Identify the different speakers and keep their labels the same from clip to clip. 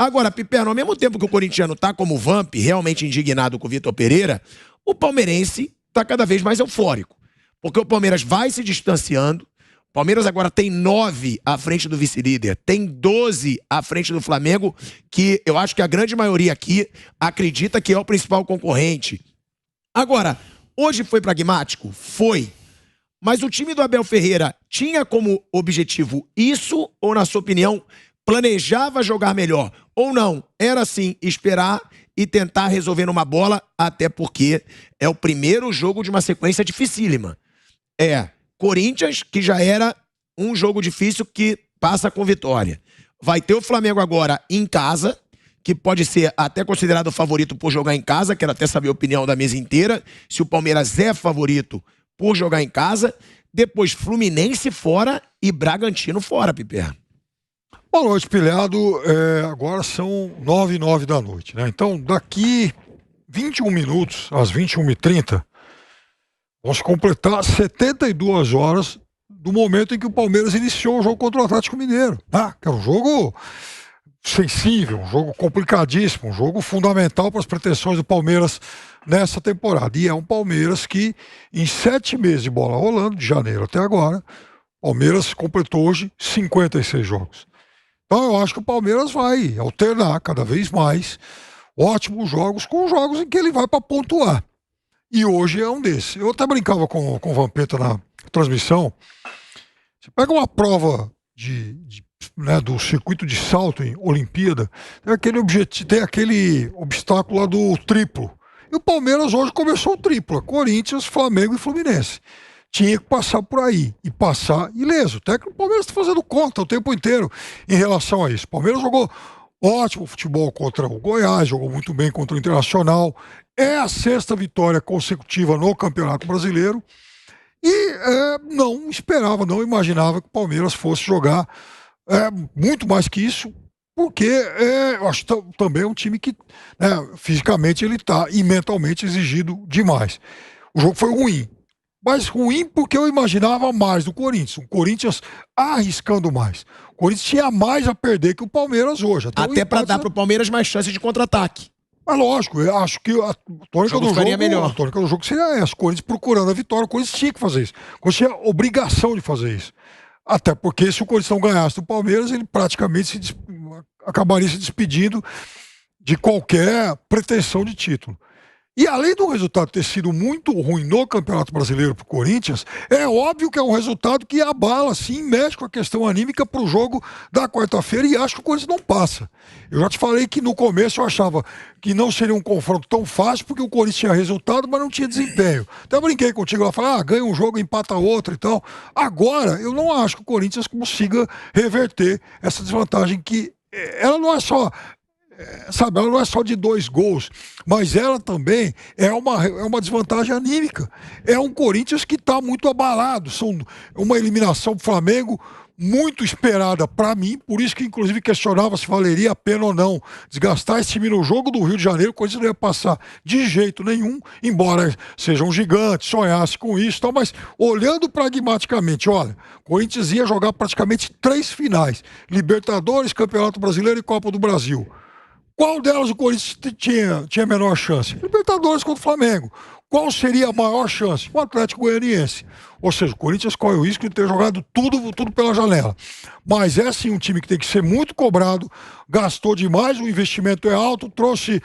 Speaker 1: Agora, Piperno, ao mesmo tempo que o corintiano tá como Vamp, realmente indignado com o Vitor Pereira, o palmeirense tá cada vez mais eufórico. Porque o Palmeiras vai se distanciando. O Palmeiras agora tem 9 à frente do vice-líder, tem 12 à frente do Flamengo, que eu acho que a grande maioria aqui acredita que é o principal concorrente. Agora, hoje foi pragmático? Foi. Mas o time do Abel Ferreira tinha como objetivo isso ou, na sua opinião, planejava jogar melhor? Ou não? Era assim, esperar e tentar resolver numa bola, até porque é o primeiro jogo de uma sequência dificílima. Corinthians, que já era um jogo difícil que passa com vitória. Vai ter o Flamengo agora em casa, que pode ser até considerado o favorito por jogar em casa. Quero até saber a opinião da mesa inteira, se o Palmeiras é favorito por jogar em casa. Depois Fluminense fora e Bragantino fora, Piper.
Speaker 2: Boa noite, Pilhado. Agora são 9h09 da noite, né? Então, daqui 21 minutos, às 21h30, vamos completar 72 horas do momento em que o Palmeiras iniciou o jogo contra o Atlético Mineiro. Que é um jogo sensível, um jogo complicadíssimo, um jogo fundamental para as pretensões do Palmeiras nessa temporada. E é um Palmeiras que, em 7 meses de bola rolando, de janeiro até agora, o Palmeiras completou hoje 56 jogos. Então eu acho que o Palmeiras vai alternar cada vez mais ótimos jogos com jogos em que ele vai para pontuar. E hoje é um desses. Eu até brincava com o Vampeta na transmissão. Você pega uma prova do circuito de salto em Olimpíada, tem aquele obstáculo lá do triplo. E o Palmeiras hoje começou o triplo. Corinthians, Flamengo e Fluminense. Tinha que passar por aí. E passar ileso. Até que o Palmeiras está fazendo conta o tempo inteiro em relação a isso. O Palmeiras jogou ótimo futebol contra o Goiás, jogou muito bem contra o Internacional. É a 6ª vitória consecutiva no Campeonato Brasileiro. E não esperava, não imaginava que o Palmeiras fosse jogar muito mais que isso, porque eu acho que também é um time que fisicamente ele está e mentalmente exigido demais. O jogo foi ruim, mas ruim porque eu imaginava mais do Corinthians. O Corinthians arriscando mais. O Corinthians tinha mais a perder que o Palmeiras hoje.
Speaker 1: Até para dar para o Palmeiras mais chance de contra-ataque.
Speaker 2: Mas lógico, eu acho que a tônica do jogo
Speaker 1: melhor.
Speaker 2: A tônica do jogo seria essa. O Corinthians procurando a vitória, o Corinthians tinha que fazer isso. O Corinthians tinha obrigação de fazer isso. Até porque se o Corinthians não ganhasse do Palmeiras, ele praticamente acabaria se despedindo de qualquer pretensão de título. E além do resultado ter sido muito ruim no Campeonato Brasileiro para o Corinthians, é óbvio que é um resultado que abala, sim, mexe com a questão anímica para o jogo da quarta-feira, e acho que o Corinthians não passa. Eu já te falei que no começo eu achava que não seria um confronto tão fácil, porque o Corinthians tinha resultado, mas não tinha desempenho. Até brinquei contigo lá, falei, ganha um jogo, empata outro e tal. Agora, eu não acho que o Corinthians consiga reverter essa desvantagem que ela não é só... ela não é só de 2 gols, mas ela também é uma desvantagem anímica. É um Corinthians que está muito abalado. São uma eliminação do Flamengo muito esperada para mim, por isso que inclusive questionava se valeria a pena ou não desgastar esse time no jogo do Rio de Janeiro. O Corinthians não ia passar de jeito nenhum, embora seja um gigante, sonhasse com isso, tal, mas olhando pragmaticamente, olha, o Corinthians ia jogar praticamente 3 finais: Libertadores, Campeonato Brasileiro e Copa do Brasil. Qual delas o Corinthians tinha menor chance? Libertadores contra o Flamengo. Qual seria a maior chance? O Atlético Goianiense. Ou seja, o Corinthians corre o risco de ter jogado tudo pela janela. Mas é sim um time que tem que ser muito cobrado, gastou demais, o investimento é alto, trouxe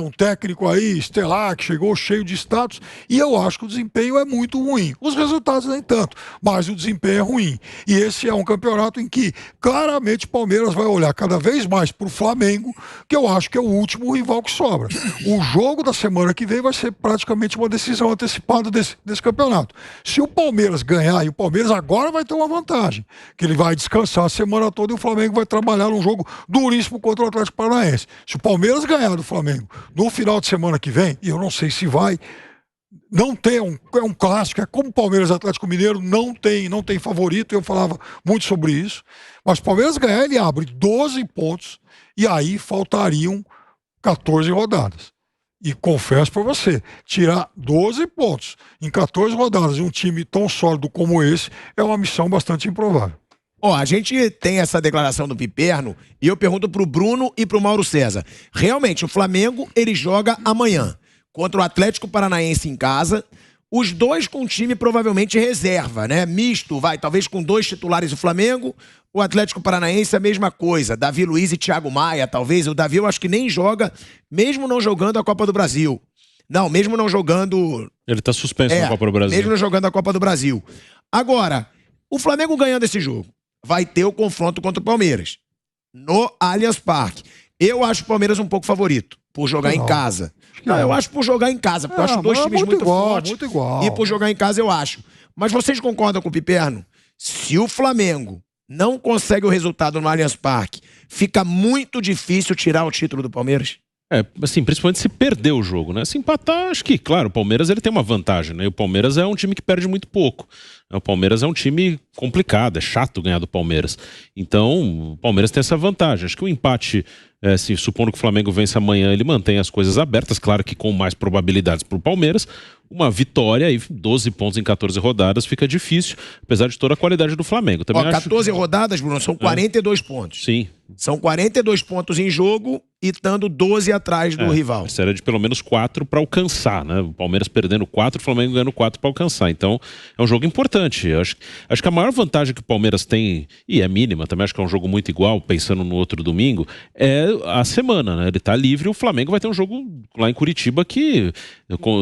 Speaker 2: um técnico aí, estelar, que chegou cheio de status, e eu acho que o desempenho é muito ruim. Os resultados nem tanto, mas o desempenho é ruim. E esse é um campeonato em que claramente o Palmeiras vai olhar cada vez mais para o Flamengo, que eu acho que é o último rival que sobra. O jogo da semana que vem vai ser praticamente uma decisão antecipada desse campeonato. Se o Palmeiras ganhar, e o Palmeiras agora vai ter uma vantagem, que ele vai descansar a semana toda e o Flamengo vai trabalhar num jogo duríssimo contra o Atlético Paranaense. Se o Palmeiras ganhar do Flamengo no final de semana que vem, e eu não sei se vai, não tem é um clássico, é como o Palmeiras e Atlético Mineiro, não tem favorito, eu falava muito sobre isso, mas se o Palmeiras ganhar, ele abre 12 pontos e aí faltariam 14 rodadas. E confesso para você, tirar 12 pontos em 14 rodadas de um time tão sólido como esse é uma missão bastante improvável.
Speaker 1: Ó, a gente tem essa declaração do Piperno e eu pergunto pro Bruno e pro Mauro César. Realmente, o Flamengo, ele joga amanhã contra o Atlético Paranaense em casa, os dois com time provavelmente reserva, né? Misto, talvez com 2 titulares do Flamengo, o Atlético Paranaense a mesma coisa, Davi Luiz e Thiago Maia, talvez. O Davi eu acho que nem joga, mesmo não jogando a Copa do Brasil. Não, mesmo não jogando...
Speaker 3: Ele tá suspenso na Copa do Brasil.
Speaker 1: Mesmo não jogando a Copa do Brasil. Agora, o Flamengo ganhando esse jogo, vai ter o confronto contra o Palmeiras, no Allianz Parque. Eu acho o Palmeiras um pouco favorito, por jogar em casa. Não, eu acho por jogar em casa, porque eu acho dois times muito fortes.
Speaker 2: Muito igual.
Speaker 1: E por jogar em casa eu acho. Mas vocês concordam com o Piperno? Se o Flamengo não consegue o resultado no Allianz Parque, fica muito difícil tirar o título do Palmeiras?
Speaker 3: Assim, principalmente se perder o jogo, né? Se empatar, acho que, claro, o Palmeiras ele tem uma vantagem, né? E o Palmeiras é um time que perde muito pouco. O Palmeiras é um time complicado, é chato ganhar do Palmeiras. Então, o Palmeiras tem essa vantagem. Acho que o empate, assim, supondo que o Flamengo vence amanhã, ele mantém as coisas abertas, claro que com mais probabilidades para o Palmeiras. Uma vitória e 12 pontos em 14 rodadas fica difícil, apesar de toda a qualidade do Flamengo. Também
Speaker 1: 14 rodadas, Bruno, são 42 pontos.
Speaker 3: Sim.
Speaker 1: São 42 pontos em jogo e estando 12 atrás do rival.
Speaker 3: Seria de pelo menos 4 para alcançar, né? O Palmeiras perdendo 4, o Flamengo ganhando 4 para alcançar. Então, é um jogo importante. Acho que a maior vantagem que o Palmeiras tem, e é mínima, também acho que é um jogo muito igual, pensando no outro domingo, é a semana, né? Ele tá livre e o Flamengo vai ter um jogo lá em Curitiba que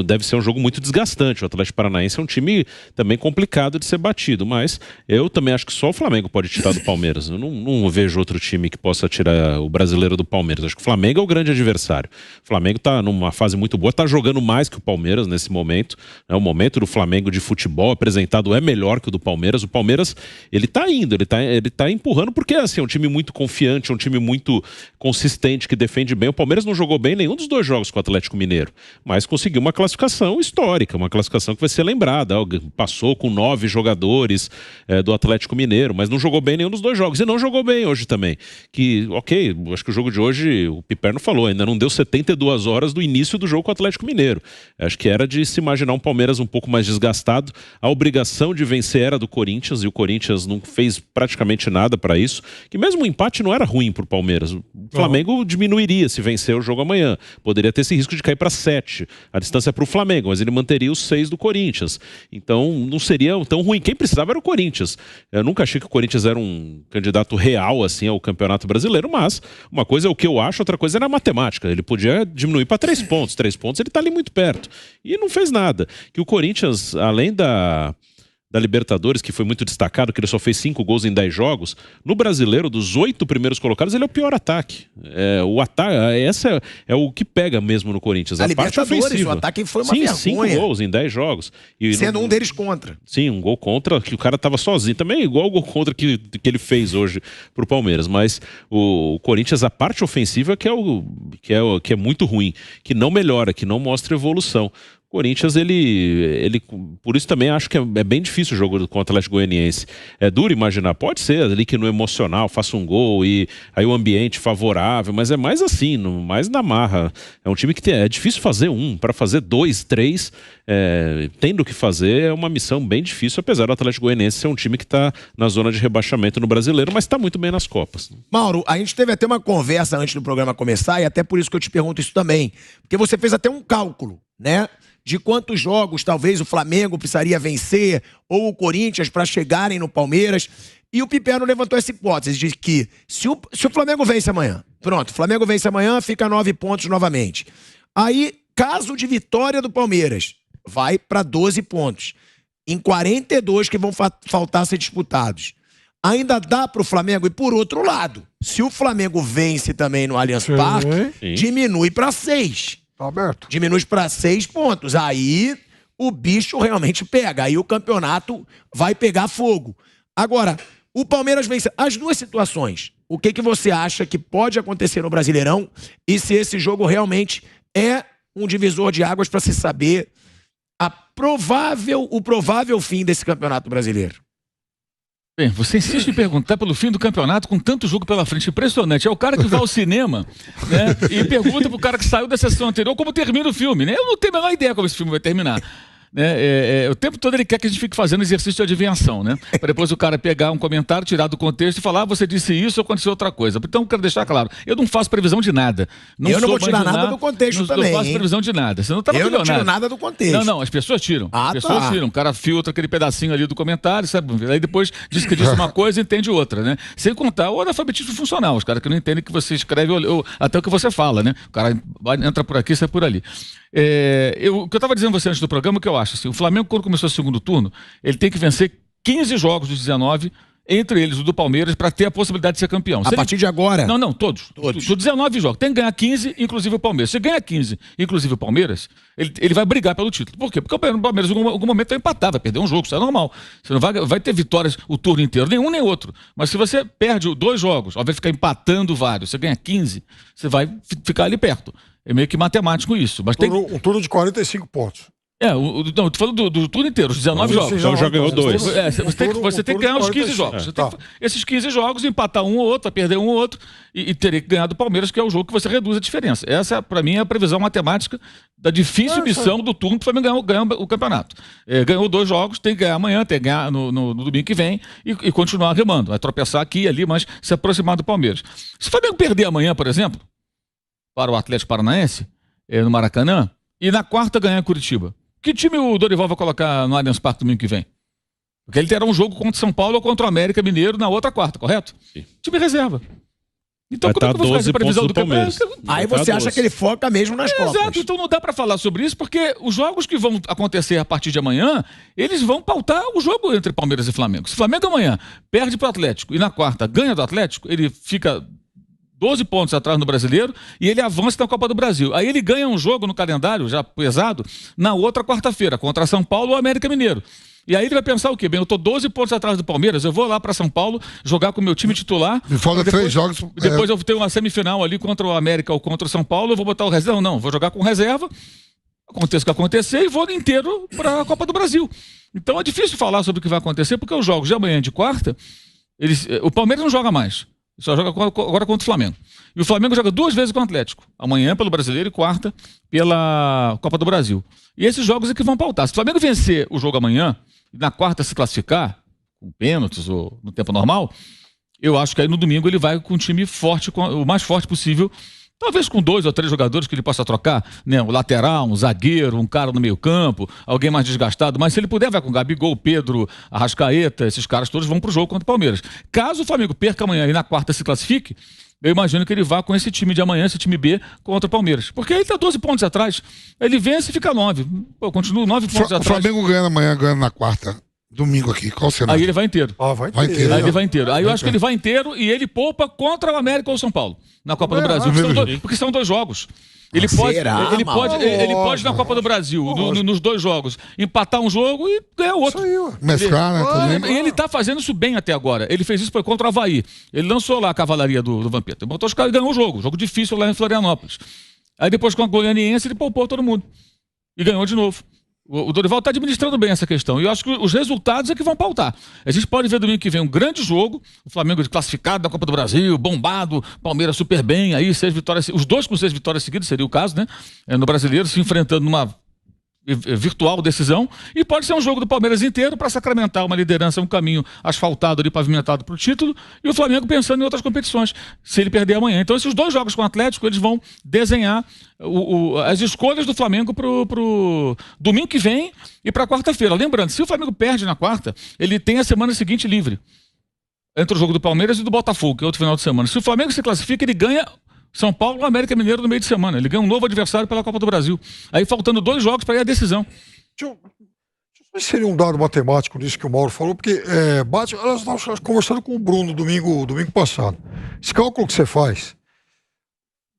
Speaker 3: deve ser um jogo muito desgastante. O Atlético Paranaense é um time também complicado de ser batido, mas eu também acho que só o Flamengo pode tirar do Palmeiras. Eu não vejo outro time que possa tirar o brasileiro do Palmeiras. Acho que o Flamengo é o grande adversário. O Flamengo tá numa fase muito boa, tá jogando mais que o Palmeiras nesse momento. O momento do Flamengo de futebol apresentado é melhor que o do Palmeiras. O Palmeiras, ele tá indo, ele tá empurrando porque assim, é um time muito confiante, é um time muito consistente, que defende bem. O Palmeiras não jogou bem nenhum dos 2 jogos com o Atlético Mineiro, mas conseguiu uma classificação histórica, uma classificação que vai ser lembrada. Passou com 9 jogadores do Atlético Mineiro, mas não jogou bem nenhum dos 2 jogos. E não jogou bem hoje também. Que, ok, acho que o jogo de hoje, o Piperno falou, ainda não deu 72 horas do início do jogo com o Atlético Mineiro. Acho que era de se imaginar um Palmeiras um pouco mais desgastado. A obrigação de vencer era do Corinthians e o Corinthians não fez praticamente nada para isso. Que mesmo o empate não era ruim pro Palmeiras. O Flamengo diminuiria se vencer o jogo amanhã. Poderia ter esse risco de cair para 7. A distância é pro Flamengo, mas ele manteria os 6 do Corinthians. Então não seria tão ruim. Quem precisava era o Corinthians. Eu nunca achei que o Corinthians era um candidato real assim ao Campeonato Brasileiro, mas uma coisa é o que eu acho, outra coisa era a matemática. Ele podia diminuir para 3 pontos. 3 pontos ele tá ali muito perto. E não fez nada. Que o Corinthians, além da Libertadores, que foi muito destacado, que ele só fez 5 gols em 10 jogos, no Brasileiro, dos 8 primeiros colocados, ele é o pior ataque. O ataque, essa é o que pega mesmo no Corinthians.
Speaker 1: A parte ofensiva. O ataque foi uma vergonha.
Speaker 3: 5 gols em 10 jogos. E
Speaker 1: sendo um deles contra.
Speaker 3: Sim, um gol contra, que o cara tava sozinho. Também igual o gol contra que ele fez hoje pro Palmeiras. Mas o Corinthians, a parte ofensiva que é muito ruim, que não melhora, que não mostra evolução. Corinthians, ele por isso também acho que é bem difícil o jogo com o Atlético Goianiense. É duro imaginar, pode ser ali que no emocional faça um gol e aí o ambiente favorável, mas é mais assim, mais na marra. É um time que é difícil fazer para fazer 2, 3, tendo que fazer, é uma missão bem difícil, apesar do Atlético Goianiense ser um time que está na zona de rebaixamento no Brasileiro, mas está muito bem nas Copas.
Speaker 1: Mauro, a gente teve até uma conversa antes do programa começar e até por isso que eu te pergunto isso também, porque você fez até um cálculo, né? De quantos jogos talvez o Flamengo precisaria vencer ou o Corinthians para chegarem no Palmeiras. E o Piperno levantou essa hipótese de que se o Flamengo vence amanhã, pronto, o Flamengo vence amanhã, fica 9 pontos novamente. Aí, caso de vitória do Palmeiras, vai para 12 pontos. Em 42 que vão faltar ser disputados. Ainda dá para o Flamengo. E por outro lado, se o Flamengo vence também no Allianz Parque, diminui para 6.
Speaker 2: Tá aberto.
Speaker 1: Diminui para 6 pontos. Aí o bicho realmente pega. Aí o campeonato vai pegar fogo. Agora, o Palmeiras vence as 2 situações. O que você acha que pode acontecer no Brasileirão e se esse jogo realmente é um divisor de águas para se saber o provável fim desse campeonato brasileiro?
Speaker 4: Bem, você insiste em perguntar pelo fim do campeonato com tanto jogo pela frente, impressionante. É o cara que vai ao cinema, né, e pergunta pro cara que saiu da sessão anterior como termina o filme, né? Eu não tenho a menor ideia como esse filme vai terminar. né? O tempo todo ele quer que a gente fique fazendo exercício de adivinhação, né? Para depois o cara pegar um comentário, tirar do contexto e falar, você disse isso, aconteceu outra coisa. Então eu quero deixar claro, eu não faço previsão de nada.
Speaker 1: Eu não vou tirar nada do contexto também.
Speaker 4: Eu não faço previsão de nada. Você não tá
Speaker 1: Eu não tiro nada do contexto.
Speaker 4: Não, as pessoas tiram.
Speaker 1: Ah,
Speaker 4: as pessoas tiram. O cara filtra aquele pedacinho ali do comentário, sabe? Aí depois diz que disse uma coisa e entende outra, né? Sem contar o analfabetismo funcional, os caras que não entendem que você escreve ou até o que você fala, né? O cara entra por aqui, sai por ali. O que eu estava dizendo a você antes do programa, o que eu acho, assim, o Flamengo, quando começou o segundo turno, ele tem que vencer 15 jogos dos 19, entre eles o do Palmeiras, para ter a possibilidade de ser campeão.
Speaker 1: A partir de agora?
Speaker 4: Não, todos. 19 jogos. Tem que ganhar 15, inclusive o Palmeiras. Se ganhar 15, inclusive o Palmeiras, ele vai brigar pelo título. Por quê? Porque o Palmeiras, em algum momento, vai empatar, vai perder um jogo, isso é normal. Você não vai ter vitórias o turno inteiro, nenhum nem outro. Mas se você perde 2 jogos, ao invés de ficar empatando vários, você ganha 15, você vai ficar ali perto. É meio que matemático isso. Mas
Speaker 2: Um turno de 45 pontos.
Speaker 4: Não, eu tô falando do turno inteiro, os 19 jogos.
Speaker 3: Então já ganhou 2.
Speaker 4: Você tem que ganhar os 15 jogos. Esses 15 jogos, empatar um ou outro, vai perder um ou outro, e teria que ganhar do Palmeiras, que é o jogo que você reduz a diferença. Essa, para mim, é a previsão matemática da difícil missão do turno para o Flamengo ganhar o campeonato. Ganhou 2 jogos, tem que ganhar amanhã, tem que ganhar no domingo que vem e continuar remando. Vai tropeçar aqui e ali, mas se aproximar do Palmeiras. Se o Flamengo perder amanhã, por exemplo, para o Atlético Paranaense, no Maracanã, e na quarta ganhar em Curitiba, que time o Dorival vai colocar no Allianz Parque domingo que vem? Porque ele terá um jogo contra o São Paulo ou contra o América Mineiro na outra quarta, correto? Sim. Time reserva. Então como é que eu vou fazer a previsão do campeonato?
Speaker 1: Aí você acha que ele foca mesmo nas Copas.
Speaker 4: Exato, então não dá pra falar sobre isso, porque os jogos que vão acontecer a partir de amanhã, eles vão pautar o jogo entre Palmeiras e Flamengo. Se o Flamengo amanhã perde pro Atlético e na quarta ganha do Atlético, ele fica 12 pontos atrás no Brasileiro e ele avança na Copa do Brasil. Aí ele ganha um jogo no calendário, já pesado, na outra quarta-feira, contra São Paulo ou América Mineiro. E aí ele vai pensar o quê? Bem, eu tô 12 pontos atrás do Palmeiras, eu vou lá para São Paulo jogar com o meu time titular.
Speaker 2: Me falta 3 jogos.
Speaker 4: Depois eu tenho uma semifinal ali contra o América ou contra o São Paulo, eu vou botar o reserva. Não, vou jogar com reserva, aconteça o que acontecer, e vou inteiro para a Copa do Brasil. Então é difícil falar sobre o que vai acontecer, porque os jogos de amanhã e de quarta, o Palmeiras não joga mais. Só joga agora contra o Flamengo. E o Flamengo joga 2 vezes com o Atlético. Amanhã pelo Brasileiro e quarta pela Copa do Brasil. E esses jogos é que vão pautar. Se o Flamengo vencer o jogo amanhã e na quarta se classificar, com pênaltis ou no tempo normal, eu acho que aí no domingo ele vai com um time forte, o mais forte possível. Talvez com 2 ou 3 jogadores que ele possa trocar, né? Um lateral, um zagueiro, um cara no meio campo, alguém mais desgastado, mas se ele puder vai com Gabigol, Pedro, Arrascaeta, esses caras todos vão pro jogo contra o Palmeiras. Caso o Flamengo perca amanhã e na quarta se classifique, eu imagino que ele vá com esse time de amanhã, esse time B, contra o Palmeiras. Porque ele tá 12 pontos atrás, ele vence e fica 9. Pô, continua 9 pontos atrás.
Speaker 5: O Flamengo ganhando amanhã, ganhando na quarta. Domingo aqui, qual será?
Speaker 4: Aí ele vai inteiro.
Speaker 2: Vai inteiro.
Speaker 4: Aí ele vai inteiro. Aí eu acho que ele vai inteiro e ele poupa contra o América ou o São Paulo na Copa do Brasil. Porque são 2 jogos. Ele pode na Copa do Brasil, nos 2 jogos, empatar um jogo e ganhar outro.
Speaker 5: Mesclar, né?
Speaker 4: E ele tá fazendo isso bem até agora. Ele fez isso contra o Avaí. Ele lançou lá a cavalaria do Vampeta. Botou os caras e ganhou o jogo. Jogo difícil lá em Florianópolis. Aí depois com a Goianiense ele poupou todo mundo. E ganhou de novo. O Dorival está administrando bem essa questão. E eu acho que os resultados é que vão pautar. A gente pode ver domingo que vem um grande jogo. O Flamengo classificado da Copa do Brasil, bombado, Palmeiras super bem. Aí 6 vitórias, os 2 com 6 vitórias seguidas, seria o caso, né? No Brasileiro, se enfrentando numa virtual decisão. E pode ser um jogo do Palmeiras inteiro para sacramentar uma liderança, um caminho asfaltado ali, pavimentado para o título. E o Flamengo pensando em outras competições, se ele perder amanhã. Então esses 2 jogos com o Atlético, eles vão desenhar as escolhas do Flamengo pro domingo que vem e para quarta-feira. Lembrando, se o Flamengo perde na quarta, ele tem a semana seguinte livre. Entre o jogo do Palmeiras e do Botafogo, que é outro final de semana. Se o Flamengo se classifica, ele ganha São Paulo ou América Mineiro no meio de semana. Ele ganha um novo adversário pela Copa do Brasil. Aí faltando 2 jogos para ir à decisão.
Speaker 2: Seria um dado matemático nisso que o Mauro falou, porque nós estávamos conversando com o Bruno domingo passado. Esse cálculo que você faz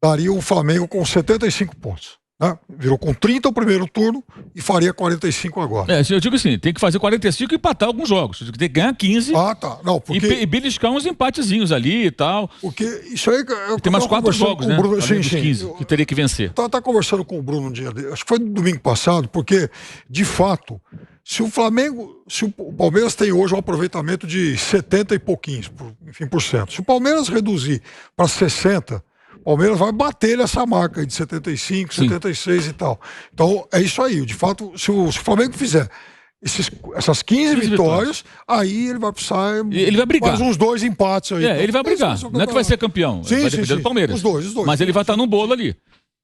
Speaker 2: daria o Flamengo com 75 pontos. Né? Virou com 30 o primeiro turno e faria 45 agora.
Speaker 4: Eu digo assim, tem que fazer 45 e empatar alguns jogos. Tem que ganhar 15
Speaker 2: tá. Não, porque...
Speaker 4: e beliscar uns empatezinhos ali e tal.
Speaker 2: Porque isso aí...
Speaker 4: Tem mais 4 jogos, né?
Speaker 2: Bruno, sim,
Speaker 4: 15, que teria que vencer.
Speaker 2: Tá conversando com o Bruno um dia, acho que foi no domingo passado, porque, de fato, se o Palmeiras tem hoje um aproveitamento de 70 e pouquinhos, por cento. Se o Palmeiras reduzir para 60%, Palmeiras vai bater nessa marca aí de 75,
Speaker 4: Sim.
Speaker 2: 76 e tal. Então, é isso aí. De fato, se o Flamengo fizer essas 15 vitórias, aí ele vai precisar.
Speaker 4: Ele vai brigar.
Speaker 2: Mais uns 2 empates aí.
Speaker 4: Ele vai brigar. Não é que vai ser campeão.
Speaker 2: Sim,
Speaker 4: vai
Speaker 2: sim,
Speaker 4: depender
Speaker 2: sim.
Speaker 4: do Palmeiras.
Speaker 2: Os dois.
Speaker 4: Mas ele vai estar num bolo ali.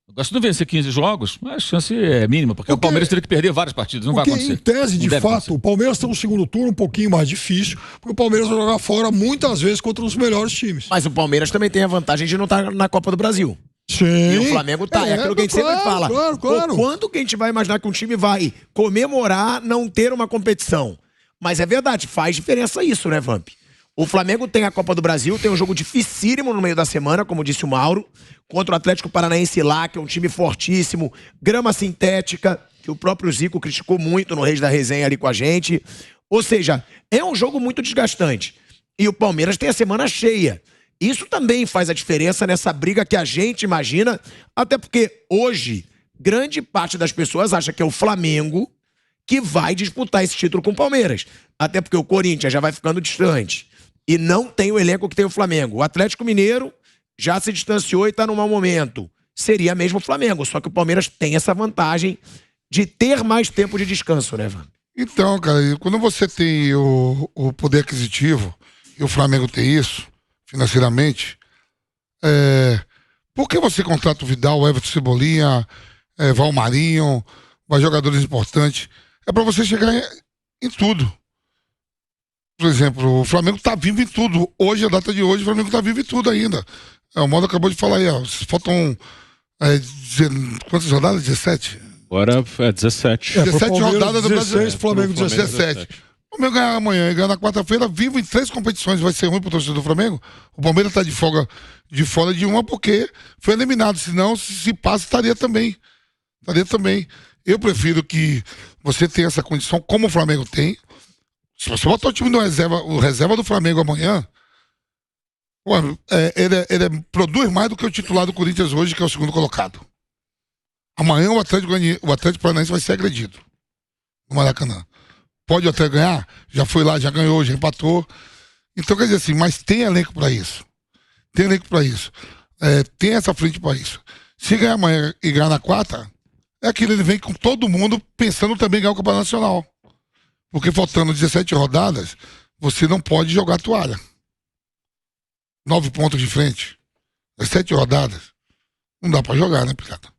Speaker 4: Agora, se não vencer 15 jogos, a chance é mínima, porque o Palmeiras teria que perder várias partidas. Não vai acontecer.
Speaker 2: Em tese, de
Speaker 4: Não deve
Speaker 2: fato,
Speaker 4: acontecer.
Speaker 2: o Palmeiras tem um segundo turno um pouquinho mais difícil, porque o Palmeiras vai jogar fora muitas vezes contra os melhores times.
Speaker 1: Mas o Palmeiras também tem a vantagem de não estar na Copa do Brasil.
Speaker 2: Sim.
Speaker 1: E o Flamengo tá. É aquilo que a gente sempre fala.
Speaker 2: Claro.
Speaker 1: Pô, quando que a gente vai imaginar que um time vai comemorar não ter uma competição? Mas é verdade, faz diferença isso, né, Vamp? O Flamengo tem a Copa do Brasil, tem um jogo dificílimo no meio da semana, como disse o Mauro, contra o Atlético Paranaense lá, que é um time fortíssimo, grama sintética, que o próprio Zico criticou muito no Reis da Resenha ali com a gente. Ou seja, é um jogo muito desgastante. E o Palmeiras tem a semana cheia. Isso também faz a diferença nessa briga que a gente imagina, até porque hoje, grande parte das pessoas acha que é o Flamengo que vai disputar esse título com o Palmeiras. Até porque o Corinthians já vai ficando distante. E não tem o elenco que tem o Flamengo. O Atlético Mineiro já se distanciou e está num mau momento. Seria mesmo o Flamengo, só que o Palmeiras tem essa vantagem de ter mais tempo de descanso, né, Van?
Speaker 5: Então, cara, quando você tem o poder aquisitivo, e o Flamengo tem isso, financeiramente, por que você contrata o Vidal, o Everton Cebolinha, Valmarinho, vai jogadores importantes? É pra você chegar em tudo. Por exemplo, o Flamengo tá vivo em tudo. Hoje, a data de hoje, o Flamengo tá vivo em tudo ainda. O Modo acabou de falar aí, ó. Faltam quantas rodadas? 17?
Speaker 3: Agora é 17.
Speaker 5: 17 rodadas do Brasileiro.
Speaker 2: Flamengo
Speaker 5: 17. O Flamengo ganhar amanhã e ganhar na quarta-feira, vivo em 3 competições. Vai ser ruim pro torcedor do Flamengo? O Palmeiras tá de fora de uma porque foi eliminado. Senão, se passa, estaria também. Eu prefiro que você tenha essa condição, como o Flamengo tem. Se você botar o time do reserva do Flamengo amanhã, ele produz mais do que o titular do Corinthians hoje, que é o segundo colocado. Amanhã o Atlético Paranaense vai ser agredido no Maracanã. Pode até ganhar? Já foi lá, já ganhou, já empatou. Então, quer dizer assim, mas tem elenco pra isso. Tem essa frente pra isso. Se ganhar amanhã e ganhar na quarta, é aquilo, ele vem com todo mundo pensando também em ganhar o Campeonato Nacional. Porque faltando 17 rodadas, você não pode jogar toalha. 9 pontos de frente. 17 rodadas. Não dá pra jogar, né, Pirata?